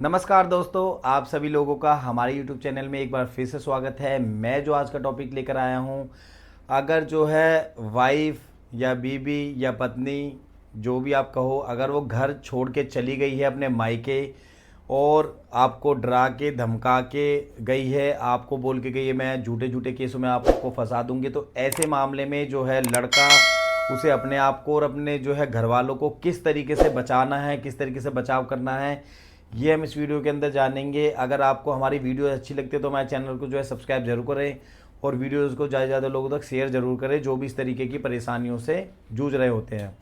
नमस्कार दोस्तों, आप सभी लोगों का हमारे YouTube चैनल में एक बार फिर से स्वागत है। मैं जो आज का टॉपिक लेकर आया हूँ, अगर जो है वाइफ या बीवी या पत्नी जो भी आप कहो, अगर वो घर छोड़ के चली गई है अपने मायके और आपको डरा के धमका के गई है, आपको बोल के गई है मैं झूठे झूठे केसों में आपको फंसा दूंगी, तो ऐसे मामले में जो है लड़का उसे अपने आप को और अपने जो है घर वालों को किस तरीके से बचाना है, किस तरीके से बचाव करना है, ये हम इस वीडियो के अंदर जानेंगे। अगर आपको हमारी वीडियो अच्छी लगती है तो हमारे चैनल को जो है सब्सक्राइब जरूर करें और वीडियोज़ को ज़्यादा से ज़्यादा लोगों तक शेयर जरूर करें जो भी इस तरीके की परेशानियों से जूझ रहे होते हैं।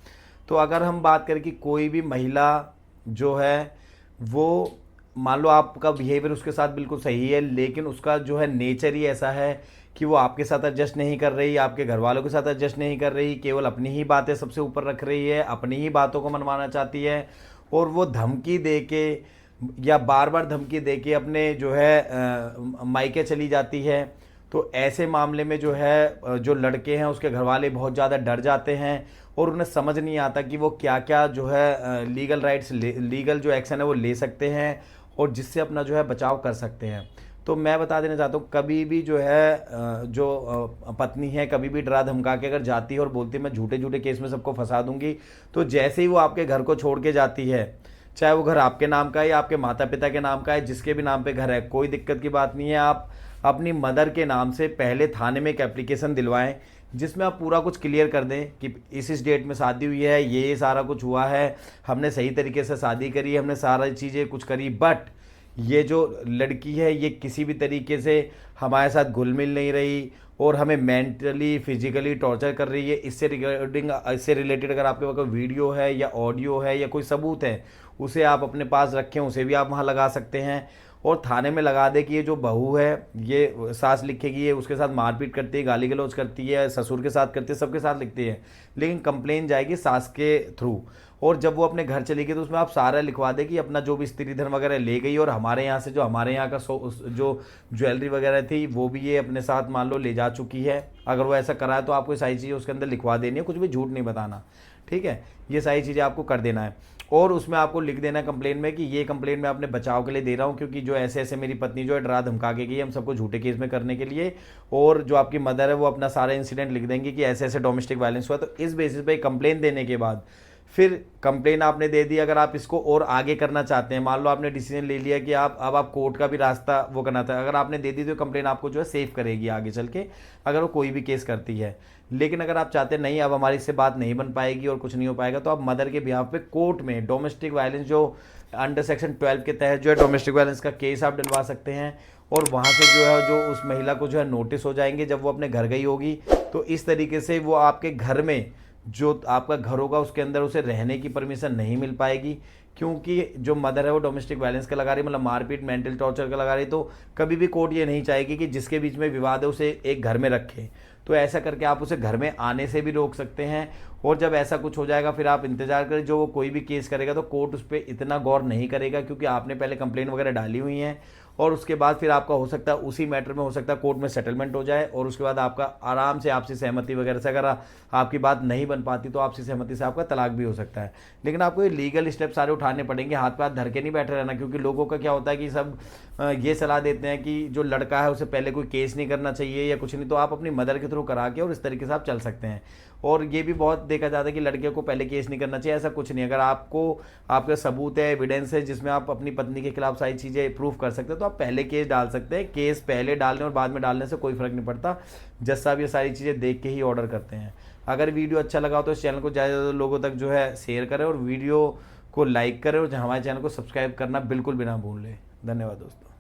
तो अगर हम बात करें कि कोई भी महिला जो है वो, मान लो आपका बिहेवियर उसके साथ बिल्कुल सही है, लेकिन उसका जो है नेचर ही ऐसा है कि वो आपके साथ एडजस्ट नहीं कर रही, आपके घर वालों के साथ एडजस्ट नहीं कर रही, केवल अपनी ही बातें सबसे ऊपर रख रही है, अपनी ही बातों को मनवाना चाहती है और वो धमकी दे के या बार बार धमकी दे के अपने जो है मायके चली जाती है, तो ऐसे मामले में जो है जो लड़के हैं उसके घर वाले बहुत ज़्यादा डर जाते हैं और उन्हें समझ नहीं आता कि वो क्या क्या जो है लीगल राइट्स, लीगल जो एक्शन है वो ले सकते हैं और जिससे अपना जो है बचाव कर सकते हैं। तो मैं बता देना चाहता हूँ, कभी भी जो है जो पत्नी है कभी भी डरा धमका के अगर जाती है और बोलती है मैं झूठे झूठे केस में सबको फंसा दूंगी, तो जैसे ही वो आपके घर को छोड़ के जाती है, चाहे वो घर आपके नाम का है या आपके माता पिता के नाम का है, जिसके भी नाम पे घर है, कोई दिक्कत की बात नहीं है। आप अपनी मदर के नाम से पहले थाने में एक एप्लीकेशन दिलवाएं जिसमें आप पूरा कुछ क्लियर कर दें कि इस डेट में शादी हुई है, ये सारा कुछ हुआ है, हमने सही तरीके से शादी करी, हमने सारी चीज़ें कुछ करी, बट ये जो लड़की है ये किसी भी तरीके से हमारे साथ घुल मिल नहीं रही और हमें मेंटली फिजिकली टॉर्चर कर रही है। इससे रिगार्डिंग, इससे रिलेटेड अगर आपके पास वीडियो है या ऑडियो है या कोई सबूत है, उसे आप अपने पास रखें, उसे भी आप वहाँ लगा सकते हैं और थाने में लगा दे कि ये जो बहू है ये सास लिखेगी, ये उसके साथ मारपीट करती है, गाली गलौज करती है, ससुर के साथ करती है, सबके साथ लिखती है, लेकिन कंप्लेन जाएगी सास के थ्रू। और जब वो अपने घर चली गई तो उसमें आप सारा लिखवा दे कि अपना जो भी स्त्री धन वगैरह ले गई और हमारे यहाँ से जो हमारे यहाँ का जो ज्वेलरी वगैरह थी वो भी ये अपने साथ मान लो ले जा चुकी है। अगर वो ऐसा करा है तो आपको सारी चीज़ें उसके अंदर लिखवा देनी है, कुछ भी झूठ नहीं बताना, ठीक है। ये सारी चीज़ें आपको कर देना है और उसमें आपको लिख देना है कंप्लेन में कि ये कंप्लेन मैं अपने बचाव के लिए दे रहा हूँ, क्योंकि जो ऐसे ऐसे मेरी पत्नी जो है डरा धमका के गई हम सबको झूठे केस में करने के लिए, और जो आपकी मदर है वो अपना सारा इंसिडेंट लिख देंगे कि ऐसे ऐसे डोमेस्टिक वायलेंस हुआ। तो इस बेसिस पे कंप्लेन देने के बाद फिर कंप्लेन आपने दे दी, अगर आप इसको और आगे करना चाहते हैं, मान लो आपने डिसीजन ले लिया कि आप कोर्ट का भी रास्ता वो करना था, अगर आपने दे दी तो कंप्लेन आपको जो है सेव करेगी आगे चल के अगर वो कोई भी केस करती है। लेकिन अगर आप चाहते हैं नहीं अब हमारी इससे बात नहीं बन पाएगी और कुछ नहीं हो पाएगा, तो आप मदर के बिहाफ पे कोर्ट में डोमेस्टिक वायलेंस जो अंडर सेक्शन 12 के तहत जो है डोमेस्टिक वायलेंस का केस आप डलवा सकते हैं और वहाँ से जो है जो उस महिला को जो है नोटिस हो जाएंगे जब वो अपने घर गई होगी। तो इस तरीके से वो आपके घर में जो आपका घर होगा उसके अंदर उसे रहने की परमिशन नहीं मिल पाएगी, क्योंकि जो मदर है वो डोमेस्टिक वायलेंस का लगा रही, मतलब मारपीट मेंटल टॉर्चर का लगा रही। तो कभी भी कोर्ट ये नहीं चाहेगी कि जिसके बीच में विवाद है उसे एक घर में रखे, तो ऐसा करके आप उसे घर में आने से भी रोक सकते हैं। और जब ऐसा कुछ हो जाएगा फिर आप इंतजार करें, जो वो कोई भी केस करेगा तो कोर्ट उस पर इतना गौर नहीं करेगा, क्योंकि आपने पहले कंप्लेन वगैरह डाली हुई हैं और उसके बाद फिर आपका हो सकता है उसी मैटर में हो सकता है कोर्ट में सेटलमेंट हो जाए और उसके बाद आपका आराम से आपसी सहमति वगैरह से, अगर आपकी बात नहीं बन पाती तो आपसी सहमति से आपका तलाक भी हो सकता है। लेकिन आपको ये लीगल स्टेप सारे उठाने पड़ेंगे, हाथ पे हाथ धर के नहीं बैठे रहना, क्योंकि लोगों का क्या होता है कि सब ये सलाह देते हैं कि जो लड़का है उसे पहले कोई केस नहीं करना चाहिए या कुछ नहीं, तो आप अपनी मदर के थ्रू करा के और इस तरीके से आप चल सकते हैं। और ये भी बहुत देखा जाता है कि लड़कियों को पहले केस नहीं करना चाहिए, ऐसा कुछ नहीं। अगर आपको आपका सबूत है, एविडेंस है जिसमें आप अपनी पत्नी के खिलाफ सारी चीज़ें प्रूफ कर सकते हैं, तो आप पहले केस डाल सकते हैं। केस पहले डालने और बाद में डालने से कोई फर्क नहीं पड़ता, जज साहब ये सारी चीज़ें देख के ही ऑर्डर करते हैं। अगर वीडियो अच्छा लगा हो तो इस चैनल को ज़्यादा से ज़्यादा लोगों तक जो है शेयर करें और वीडियो को लाइक करें और हमारे चैनल को सब्सक्राइब करना बिल्कुल भी ना भूलें। धन्यवाद दोस्तों।